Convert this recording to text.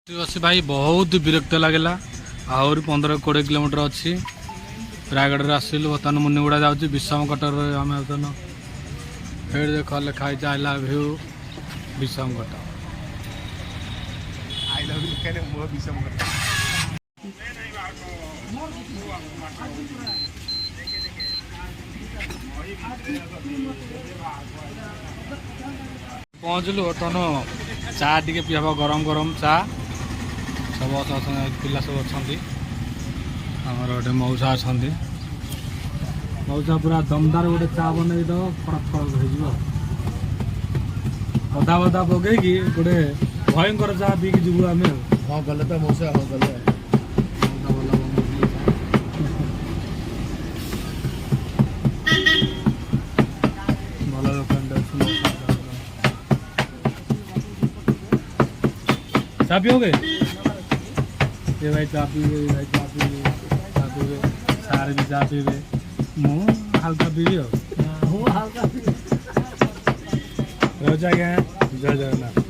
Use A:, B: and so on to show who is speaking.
A: बस भाई बहुत विरक्त लगेगा आहरी 15-20 किलोमीटर अच्छी रायगढ़ आसलु बर्तमान मुनिगुड़ा जाऊँगी विषम कटर आम बर्तमान फिर देख लिखाई आई लव यू विषम कटर पहुँचलु बर्तमान चा टे पीवा गरम गरम चा सब पिला सब अच्छा आमर गोटे मऊसा अच्छा मऊसा पूरा दमदार गोटे चा बनई दो फड़क फड़क हो अधा बधा पकई गोटे भयंकर चा पीक जीव आम हाँ गले तो मऊसा हाँ गले भल दुकान चा पियोगे ये भाई चा पीवे भाई चा पीवे सारे भी चा पीवे मु हल्का पीवी हो हल्का रोजा क्या जय जगन्नाथ।